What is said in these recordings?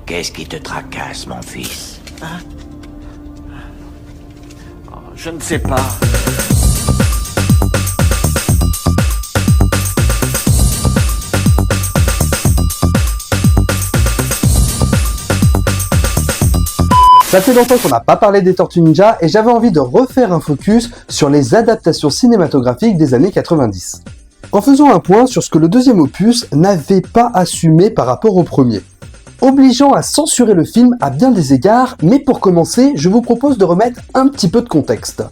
Qu'est-ce qui te tracasse, mon fils? Hein? Oh, je ne sais pas. Ça fait longtemps qu'on n'a pas parlé des Tortues Ninja et j'avais envie de refaire un focus sur les adaptations cinématographiques des années 90. En faisant un point sur ce que le deuxième opus n'avait pas assumé par rapport au premier. Obligeant à censurer le film à bien des égards, mais pour commencer, je vous propose de remettre un petit peu de contexte.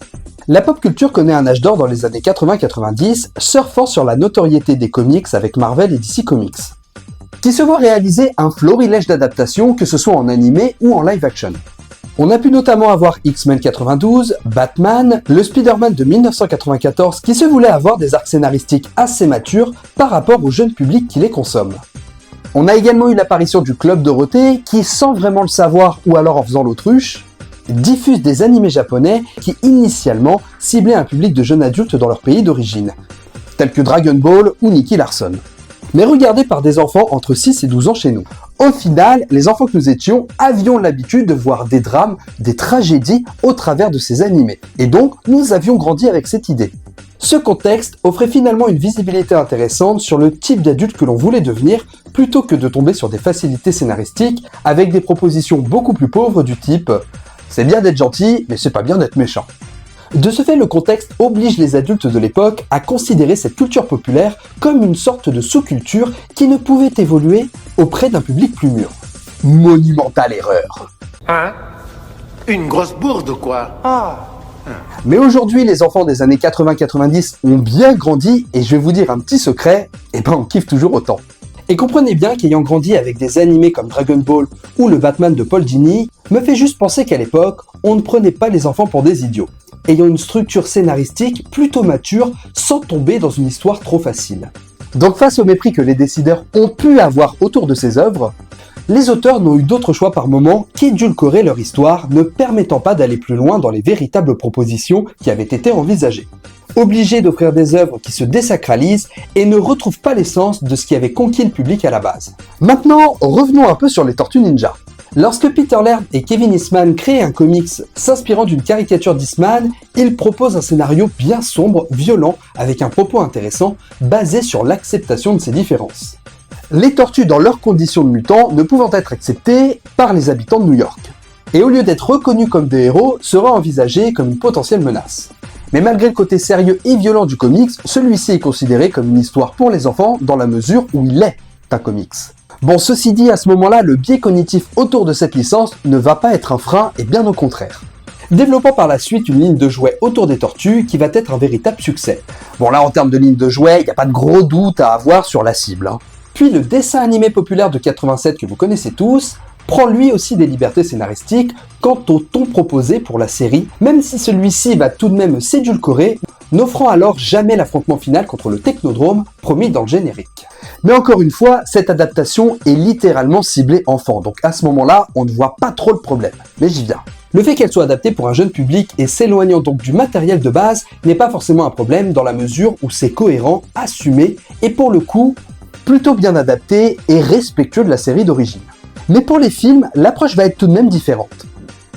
La pop culture connaît un âge d'or dans les années 80-90, surfant sur la notoriété des comics avec Marvel et DC Comics, qui se voit réaliser un florilège d'adaptations, que ce soit en animé ou en live action. On a pu notamment avoir X-Men 92, Batman, le Spider-Man de 1994 qui se voulait avoir des arcs scénaristiques assez matures par rapport au jeune public qui les consomme. On a également eu l'apparition du Club Dorothée qui, sans vraiment le savoir ou alors en faisant l'autruche, diffuse des animés japonais qui initialement ciblaient un public de jeunes adultes dans leur pays d'origine, tels que Dragon Ball ou Nicky Larson, mais regardés par des enfants entre 6 et 12 ans chez nous. Au final, les enfants que nous étions avions l'habitude de voir des drames, des tragédies au travers de ces animés, et donc nous avions grandi avec cette idée. Ce contexte offrait finalement une visibilité intéressante sur le type d'adulte que l'on voulait devenir, plutôt que de tomber sur des facilités scénaristiques avec des propositions beaucoup plus pauvres du type « c'est bien d'être gentil, mais c'est pas bien d'être méchant ». De ce fait, le contexte oblige les adultes de l'époque à considérer cette culture populaire comme une sorte de sous-culture qui ne pouvait évoluer auprès d'un public plus mûr. Monumentale erreur. Hein? Une grosse bourde ou quoi? Ah! Mais aujourd'hui, les enfants des années 80-90 ont bien grandi et je vais vous dire un petit secret, on kiffe toujours autant. Et comprenez bien qu'ayant grandi avec des animés comme Dragon Ball ou le Batman de Paul Dini, me fait juste penser qu'à l'époque, on ne prenait pas les enfants pour des idiots, ayant une structure scénaristique plutôt mature sans tomber dans une histoire trop facile. Donc face au mépris que les décideurs ont pu avoir autour de ces œuvres, les auteurs n'ont eu d'autre choix par moment qu'édulcorer leur histoire, ne permettant pas d'aller plus loin dans les véritables propositions qui avaient été envisagées. Obligés d'offrir des œuvres qui se désacralisent et ne retrouvent pas l'essence de ce qui avait conquis le public à la base. Maintenant, revenons un peu sur les Tortues Ninja. Lorsque Peter Laird et Kevin Eastman créent un comics s'inspirant d'une caricature d'Eastman, ils proposent un scénario bien sombre, violent, avec un propos intéressant, basé sur l'acceptation de ces différences. Les tortues dans leurs conditions de mutants ne pouvant être acceptées par les habitants de New York. Et au lieu d'être reconnus comme des héros, seraient envisagés comme une potentielle menace. Mais malgré le côté sérieux et violent du comics, celui-ci est considéré comme une histoire pour les enfants dans la mesure où il est un comics. Bon, ceci dit, à ce moment-là, le biais cognitif autour de cette licence ne va pas être un frein, et bien au contraire. Développant par la suite une ligne de jouets autour des tortues qui va être un véritable succès. Bon là, en termes de ligne de jouets, il n'y a pas de gros doute à avoir sur la cible. Puis le dessin animé populaire de 87 que vous connaissez tous, prend lui aussi des libertés scénaristiques quant au ton proposé pour la série, même si celui-ci va tout de même s'édulcorer, n'offrant alors jamais l'affrontement final contre le Technodrome promis dans le générique. Mais encore une fois, cette adaptation est littéralement ciblée enfant, donc à ce moment-là, on ne voit pas trop le problème. Mais j'y viens. Le fait qu'elle soit adaptée pour un jeune public et s'éloignant donc du matériel de base n'est pas forcément un problème dans la mesure où c'est cohérent, assumé et pour le coup, plutôt bien adapté et respectueux de la série d'origine. Mais pour les films, l'approche va être tout de même différente.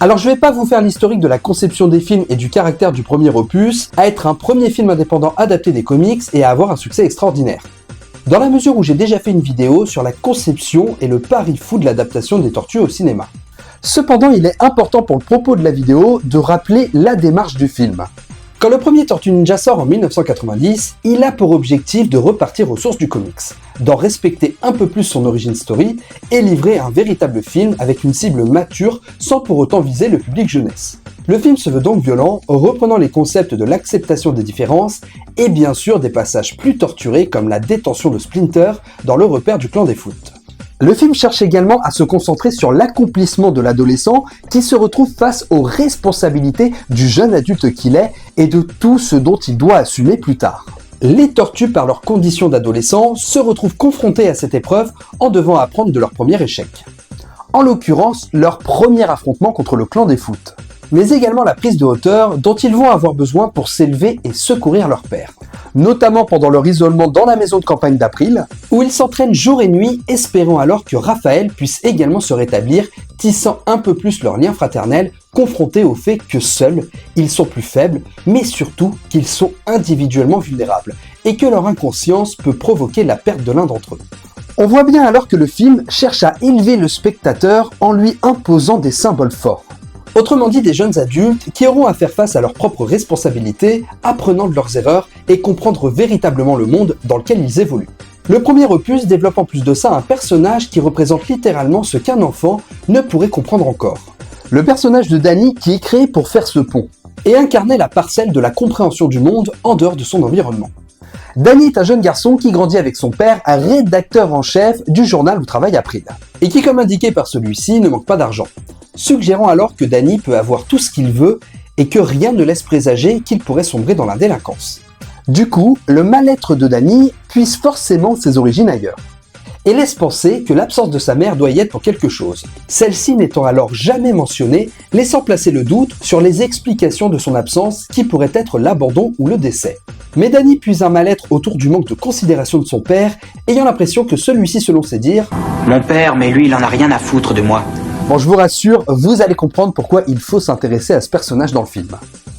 Alors je vais pas vous faire l'historique de la conception des films et du caractère du premier opus à être un premier film indépendant adapté des comics et à avoir un succès extraordinaire. Dans la mesure où j'ai déjà fait une vidéo sur la conception et le pari fou de l'adaptation des Tortues au cinéma. Cependant, il est important pour le propos de la vidéo de rappeler la démarche du film. Quand le premier Tortue Ninja sort en 1990, il a pour objectif de repartir aux sources du comics, d'en respecter un peu plus son origin story et livrer un véritable film avec une cible mature sans pour autant viser le public jeunesse. Le film se veut donc violent, reprenant les concepts de l'acceptation des différences et bien sûr des passages plus torturés comme la détention de Splinter dans le repère du clan des foot. Le film cherche également à se concentrer sur l'accomplissement de l'adolescent qui se retrouve face aux responsabilités du jeune adulte qu'il est et de tout ce dont il doit assumer plus tard. Les tortues, par leur condition d'adolescent, se retrouvent confrontés à cette épreuve en devant apprendre de leur premier échec. En l'occurrence, leur premier affrontement contre le clan des foot. mais également la prise de hauteur dont ils vont avoir besoin pour s'élever et secourir leur père. Notamment pendant leur isolement dans la maison de campagne d'April, où ils s'entraînent jour et nuit, espérant alors que Raphaël puisse également se rétablir, tissant un peu plus leur lien fraternel, confrontés au fait que seuls, ils sont plus faibles, mais surtout qu'ils sont individuellement vulnérables, et que leur inconscience peut provoquer la perte de l'un d'entre eux. On voit bien alors que le film cherche à élever le spectateur en lui imposant des symboles forts. Autrement dit, des jeunes adultes qui auront à faire face à leurs propres responsabilités, apprenant de leurs erreurs et comprendre véritablement le monde dans lequel ils évoluent. Le premier opus développe en plus de ça un personnage qui représente littéralement ce qu'un enfant ne pourrait comprendre encore. Le personnage de Danny qui est créé pour faire ce pont, et incarner la parcelle de la compréhension du monde en dehors de son environnement. Danny est un jeune garçon qui grandit avec son père, un rédacteur en chef du journal où travaille April, et qui, comme indiqué par celui-ci, ne manque pas d'argent, suggérant alors que Danny peut avoir tout ce qu'il veut et que rien ne laisse présager qu'il pourrait sombrer dans la délinquance. Du coup, le mal-être de Danny puise forcément ses origines ailleurs, et laisse penser que l'absence de sa mère doit y être pour quelque chose, celle-ci n'étant alors jamais mentionnée, laissant placer le doute sur les explications de son absence qui pourrait être l'abandon ou le décès. Mais Danny puise un mal-être autour du manque de considération de son père, ayant l'impression que celui-ci, selon ses dires, « Mon père, mais lui, il en a rien à foutre de moi. » Bon, je vous rassure, vous allez comprendre pourquoi il faut s'intéresser à ce personnage dans le film.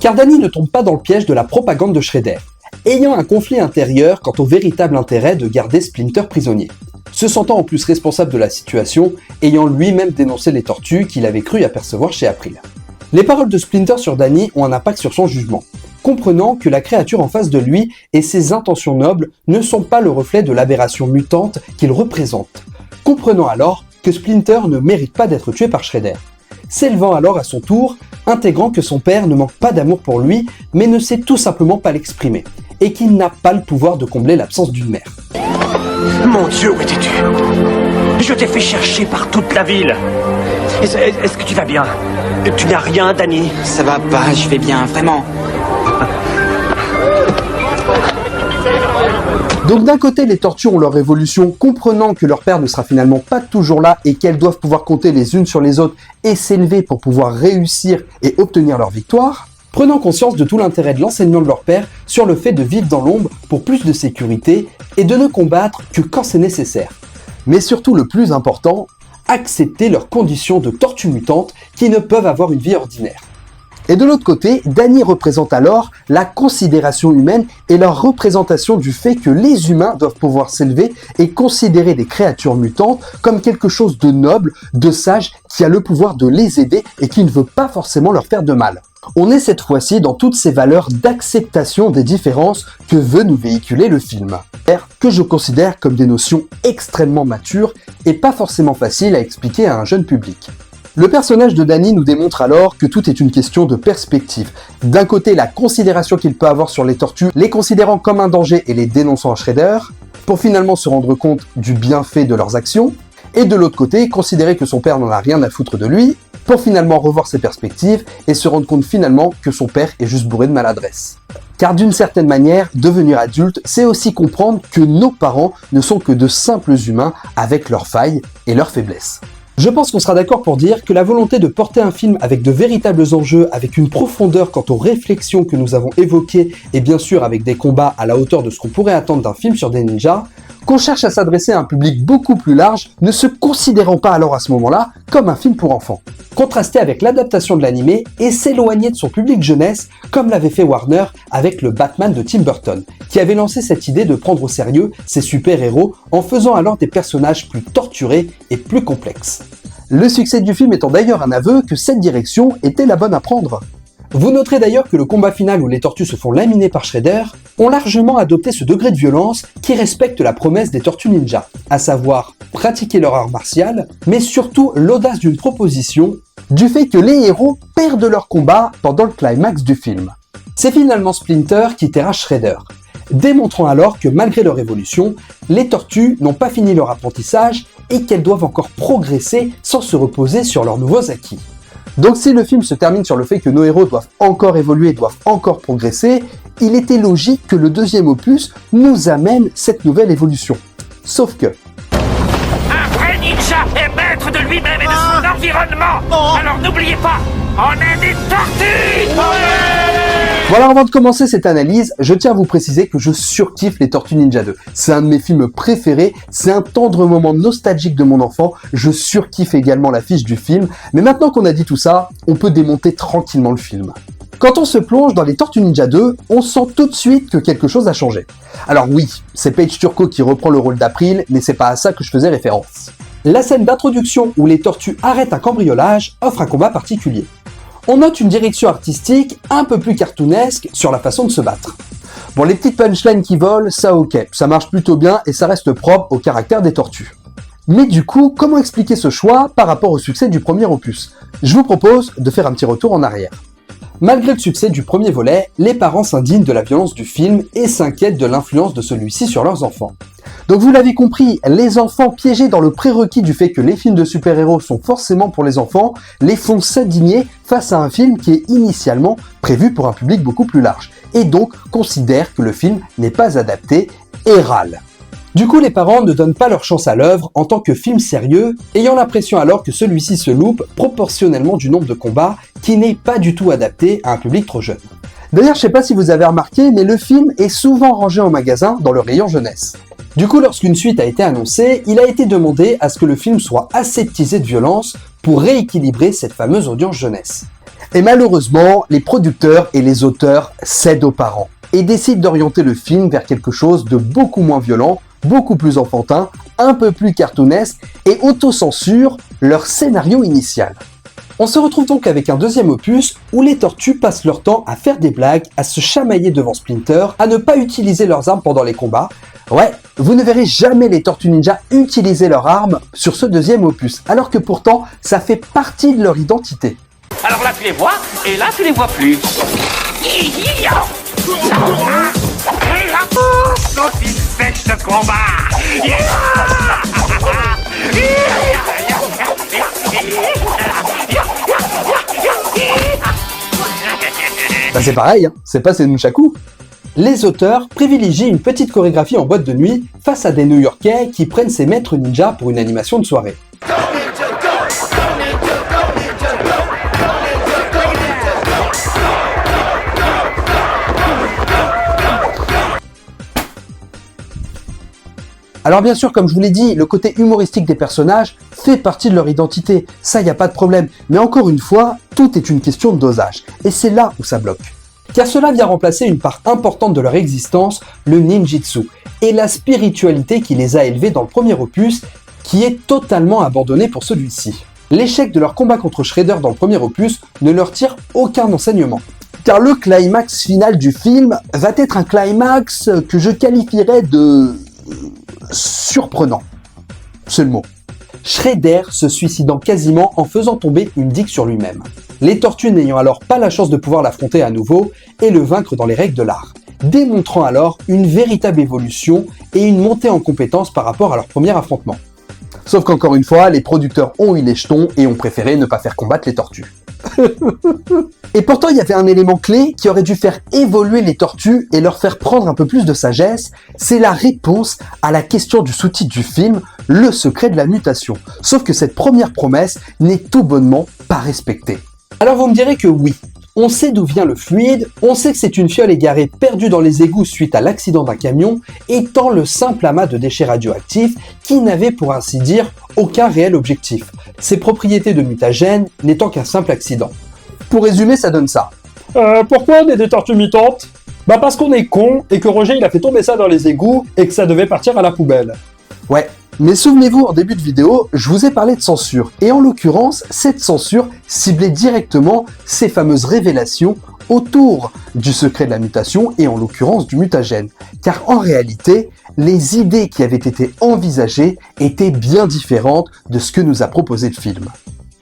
Car Danny ne tombe pas dans le piège de la propagande de Shredder, ayant un conflit intérieur quant au véritable intérêt de garder Splinter prisonnier, se sentant en plus responsable de la situation, ayant lui-même dénoncé les tortues qu'il avait cru apercevoir chez April. Les paroles de Splinter sur Danny ont un impact sur son jugement, comprenant que la créature en face de lui et ses intentions nobles ne sont pas le reflet de l'aberration mutante qu'il représente, comprenant alors que Splinter ne mérite pas d'être tué par Shredder, s'élevant alors à son tour, intégrant que son père ne manque pas d'amour pour lui, mais ne sait tout simplement pas l'exprimer, et qu'il n'a pas le pouvoir de combler l'absence d'une mère. Mon Dieu, où étais-tu? Je t'ai fait chercher par toute la ville. Est-ce que tu vas bien? Tu n'as rien, Danny? Ça va pas, je vais bien, vraiment. Donc d'un côté, les tortues ont leur évolution, comprenant que leur père ne sera finalement pas toujours là et qu'elles doivent pouvoir compter les unes sur les autres et s'élever pour pouvoir réussir et obtenir leur victoire, prenant conscience de tout l'intérêt de l'enseignement de leur père sur le fait de vivre dans l'ombre pour plus de sécurité et de ne combattre que quand c'est nécessaire. Mais surtout le plus important, accepter leurs conditions de tortues mutantes qui ne peuvent avoir une vie ordinaire. Et de l'autre côté, Danny représente alors la considération humaine et leur représentation du fait que les humains doivent pouvoir s'élever et considérer des créatures mutantes comme quelque chose de noble, de sage, qui a le pouvoir de les aider et qui ne veut pas forcément leur faire de mal. On est cette fois-ci dans toutes ces valeurs d'acceptation des différences que veut nous véhiculer le film, que je considère comme des notions extrêmement matures et pas forcément faciles à expliquer à un jeune public. Le personnage de Danny nous démontre alors que tout est une question de perspective. D'un côté, la considération qu'il peut avoir sur les tortues, les considérant comme un danger et les dénonçant à Shredder, pour finalement se rendre compte du bienfait de leurs actions, et de l'autre côté, considérer que son père n'en a rien à foutre de lui, pour finalement revoir ses perspectives et se rendre compte finalement que son père est juste bourré de maladresse. Car d'une certaine manière, devenir adulte, c'est aussi comprendre que nos parents ne sont que de simples humains avec leurs failles et leurs faiblesses. Je pense qu'on sera d'accord pour dire que la volonté de porter un film avec de véritables enjeux, avec une profondeur quant aux réflexions que nous avons évoquées, et bien sûr avec des combats à la hauteur de ce qu'on pourrait attendre d'un film sur des ninjas, qu'on cherche à s'adresser à un public beaucoup plus large, ne se considérant pas alors à ce moment-là comme un film pour enfants. Contrasté avec l'adaptation de l'animé et s'éloigner de son public jeunesse, comme l'avait fait Warner avec le Batman de Tim Burton, qui avait lancé cette idée de prendre au sérieux ses super-héros en faisant alors des personnages plus torturés et plus complexes. Le succès du film étant d'ailleurs un aveu que cette direction était la bonne à prendre. Vous noterez d'ailleurs que le combat final où les tortues se font laminer par Shredder ont largement adopté ce degré de violence qui respecte la promesse des tortues ninja, à savoir pratiquer leur art martial, mais surtout l'audace d'une proposition, du fait que les héros perdent leur combat pendant le climax du film. C'est finalement Splinter qui terrasse Shredder, démontrant alors que malgré leur évolution, les tortues n'ont pas fini leur apprentissage et qu'elles doivent encore progresser sans se reposer sur leurs nouveaux acquis. Donc si le film se termine sur le fait que nos héros doivent encore évoluer, doivent encore progresser, il était logique que le deuxième opus nous amène cette nouvelle évolution. Sauf que... Un vrai ninja est maître de lui-même et de son environnement. Alors n'oubliez pas, On est des tortues! Bon alors avant de commencer cette analyse, je tiens à vous préciser que je surkiffe les Tortues Ninja 2. C'est un de mes films préférés, c'est un tendre moment nostalgique de mon enfant, je surkiffe également l'affiche du film, mais maintenant qu'on a dit tout ça, on peut démonter tranquillement le film. Quand on se plonge dans les Tortues Ninja 2, on sent tout de suite que quelque chose a changé. Alors oui, c'est Paige Turco qui reprend le rôle d'April, mais c'est pas à ça que je faisais référence. La scène d'introduction où les tortues arrêtent un cambriolage offre un combat particulier. On note une direction artistique un peu plus cartoonesque sur la façon de se battre. Bon, les petites punchlines qui volent, ça ok, ça marche plutôt bien et ça reste propre au caractère des tortues. Mais du coup, comment expliquer ce choix par rapport au succès du premier opus? Je vous propose de faire un petit retour en arrière. Malgré le succès du premier volet, les parents s'indignent de la violence du film et s'inquiètent de l'influence de celui-ci sur leurs enfants. Donc vous l'avez compris, les enfants piégés dans le prérequis du fait que les films de super-héros sont forcément pour les enfants, les font s'indigner face à un film qui est initialement prévu pour un public beaucoup plus large, et donc considèrent que le film n'est pas adapté et râlent. Du coup, les parents ne donnent pas leur chance à l'œuvre en tant que film sérieux, ayant l'impression alors que celui-ci se loupe proportionnellement du nombre de combats qui n'est pas du tout adapté à un public trop jeune. D'ailleurs, je sais pas si vous avez remarqué, mais le film est souvent rangé en magasin dans le rayon jeunesse. Du coup, lorsqu'une suite a été annoncée, il a été demandé à ce que le film soit aseptisé de violence pour rééquilibrer cette fameuse audience jeunesse. Et malheureusement, les producteurs et les auteurs cèdent aux parents et décident d'orienter le film vers quelque chose de beaucoup moins violent, beaucoup plus enfantin, un peu plus cartoonesque et autocensurent leur scénario initial. On se retrouve donc avec un deuxième opus où les tortues passent leur temps à faire des blagues, à se chamailler devant Splinter, à ne pas utiliser leurs armes pendant les combats. Ouais, vous ne verrez jamais les Tortues Ninja utiliser leurs armes sur ce deuxième opus, alors que pourtant, ça fait partie de leur identité. Alors là tu les vois, et là tu les vois plus. Saucisse sèche de combat. Bah c'est pareil, hein, c'est pas Nunchaku. Les auteurs privilégient une petite chorégraphie en boîte de nuit face à des New-Yorkais qui prennent ces maîtres ninja pour une animation de soirée. Alors bien sûr, comme je vous l'ai dit, le côté humoristique des personnages fait partie de leur identité, ça y a pas de problème, mais encore une fois, tout est une question de dosage, et c'est là où ça bloque. Car cela vient remplacer une part importante de leur existence, le ninjitsu, et la spiritualité qui les a élevés dans le premier opus, qui est totalement abandonnée pour celui-ci. L'échec de leur combat contre Shredder dans le premier opus ne leur tire aucun enseignement. Car le climax final du film va être un climax que je qualifierais de surprenant. C'est le mot. Shredder se suicidant quasiment en faisant tomber une digue sur lui-même. Les tortues n'ayant alors pas la chance de pouvoir l'affronter à nouveau et le vaincre dans les règles de l'art, démontrant alors une véritable évolution et une montée en compétence par rapport à leur premier affrontement. Sauf qu'encore une fois, les producteurs ont eu les jetons et ont préféré ne pas faire combattre les tortues. Et pourtant, il y avait un élément clé qui aurait dû faire évoluer les tortues et leur faire prendre un peu plus de sagesse, c'est la réponse à la question du sous-titre du film, le secret de la mutation. Sauf que cette première promesse n'est tout bonnement pas respectée. Alors vous me direz que oui, on sait d'où vient le fluide, on sait que c'est une fiole égarée perdue dans les égouts suite à l'accident d'un camion, étant le simple amas de déchets radioactifs qui n'avait pour ainsi dire aucun réel objectif, ses propriétés de mutagène n'étant qu'un simple accident. Pour résumer, ça donne ça. Pourquoi on est des tortues mutantes? Bah parce qu'on est con et que Roger il a fait tomber ça dans les égouts et que ça devait partir à la poubelle. Ouais, mais souvenez-vous, en début de vidéo, je vous ai parlé de censure, et en l'occurrence, cette censure ciblait directement ces fameuses révélations autour du secret de la mutation et en l'occurrence du mutagène. Car en réalité, les idées qui avaient été envisagées étaient bien différentes de ce que nous a proposé le film.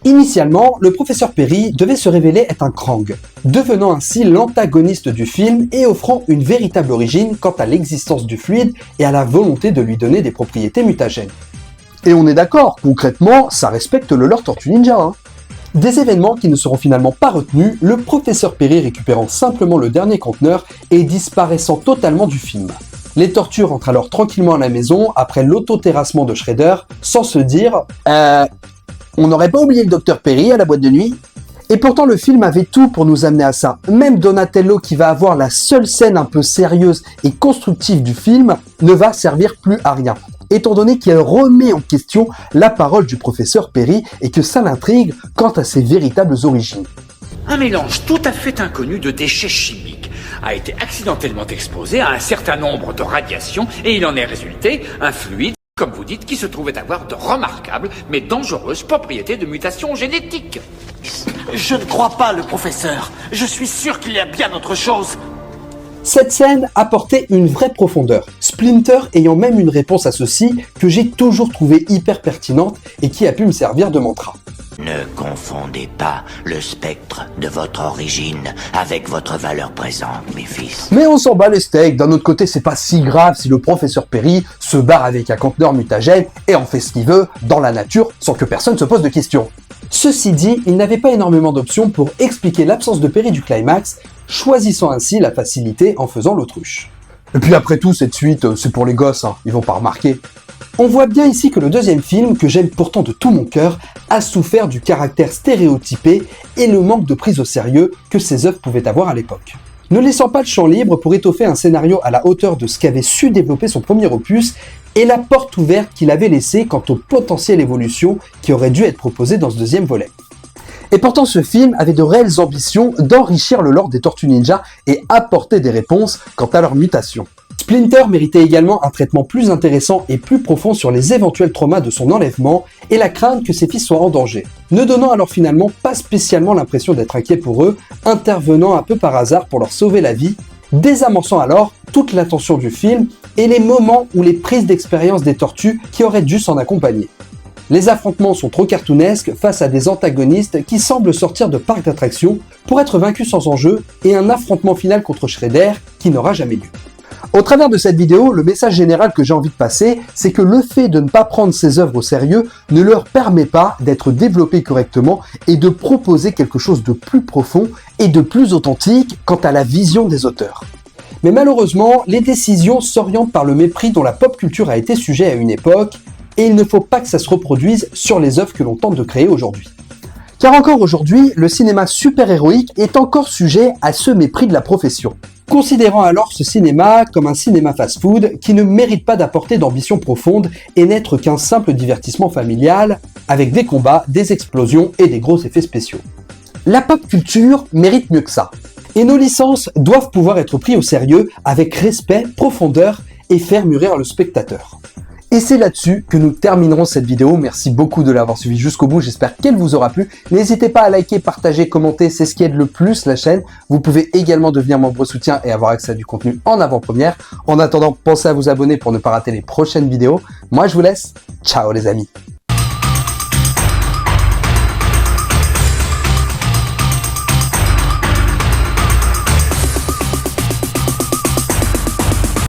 Initialement, le professeur Perry devait se révéler être un Krang, devenant ainsi l'antagoniste du film et offrant une véritable origine quant à l'existence du fluide et à la volonté de lui donner des propriétés mutagènes. Et on est d'accord, concrètement, ça respecte le lore Tortue Ninja, hein. Des événements qui ne seront finalement pas retenus, le professeur Perry récupérant simplement le dernier conteneur et disparaissant totalement du film. Les tortues rentrent alors tranquillement à la maison après l'auto-terrassement de Shredder, sans se dire on n'aurait pas oublié le docteur Perry à la boîte de nuit? Et pourtant le film avait tout pour nous amener à ça. Même Donatello, qui va avoir la seule scène un peu sérieuse et constructive du film, ne va servir plus à rien, étant donné qu'il remet en question la parole du professeur Perry et que ça l'intrigue quant à ses véritables origines. Un mélange tout à fait inconnu de déchets chimiques a été accidentellement exposé à un certain nombre de radiations et il en est résulté un fluide, comme vous dites, qui se trouvait avoir de remarquables mais dangereuses propriétés de mutation génétique. Je ne crois pas le professeur. Je suis sûr qu'il y a bien autre chose. Cette scène apportait une vraie profondeur, Splinter ayant même une réponse à ceci que j'ai toujours trouvé hyper pertinente et qui a pu me servir de mantra. Ne confondez pas le spectre de votre origine avec votre valeur présente, mes fils. Mais on s'en bat les steaks, d'un autre côté c'est pas si grave si le professeur Perry se barre avec un conteneur mutagène et en fait ce qu'il veut dans la nature sans que personne se pose de questions. Ceci dit, il n'avait pas énormément d'options pour expliquer l'absence de Perry du climax, choisissant ainsi la facilité en faisant l'autruche. Et puis après tout, cette suite, c'est pour les gosses, hein, ils vont pas remarquer. On voit bien ici que le deuxième film, que j'aime pourtant de tout mon cœur, a souffert du caractère stéréotypé et le manque de prise au sérieux que ses œuvres pouvaient avoir à l'époque. Ne laissant pas le champ libre pour étoffer un scénario à la hauteur de ce qu'avait su développer son premier opus, et la porte ouverte qu'il avait laissée quant aux potentielles évolutions qui auraient dû être proposées dans ce deuxième volet. Et pourtant ce film avait de réelles ambitions d'enrichir le lore des Tortues Ninja et apporter des réponses quant à leur mutation. Splinter méritait également un traitement plus intéressant et plus profond sur les éventuels traumas de son enlèvement et la crainte que ses fils soient en danger, ne donnant alors finalement pas spécialement l'impression d'être inquiet pour eux, intervenant un peu par hasard pour leur sauver la vie, désamorçant alors toute l'attention du film et les moments où les prises d'expérience des tortues qui auraient dû s'en accompagner. Les affrontements sont trop cartoonesques face à des antagonistes qui semblent sortir de parcs d'attractions pour être vaincus sans enjeu et un affrontement final contre Shredder qui n'aura jamais lieu. Au travers de cette vidéo, le message général que j'ai envie de passer, c'est que le fait de ne pas prendre ces œuvres au sérieux ne leur permet pas d'être développées correctement et de proposer quelque chose de plus profond et de plus authentique quant à la vision des auteurs. Mais malheureusement, les décisions s'orientent par le mépris dont la pop culture a été sujet à une époque, et il ne faut pas que ça se reproduise sur les œuvres que l'on tente de créer aujourd'hui. Car encore aujourd'hui, le cinéma super-héroïque est encore sujet à ce mépris de la profession, considérant alors ce cinéma comme un cinéma fast-food qui ne mérite pas d'apporter d'ambition profonde et n'être qu'un simple divertissement familial, avec des combats, des explosions et des gros effets spéciaux. La pop culture mérite mieux que ça. Et nos licences doivent pouvoir être prises au sérieux avec respect, profondeur et faire mûrir le spectateur. Et c'est là-dessus que nous terminerons cette vidéo. Merci beaucoup de l'avoir suivi jusqu'au bout, j'espère qu'elle vous aura plu. N'hésitez pas à liker, partager, commenter, c'est ce qui aide le plus la chaîne. Vous pouvez également devenir membre soutien et avoir accès à du contenu en avant-première. En attendant, pensez à vous abonner pour ne pas rater les prochaines vidéos. Moi je vous laisse, ciao les amis.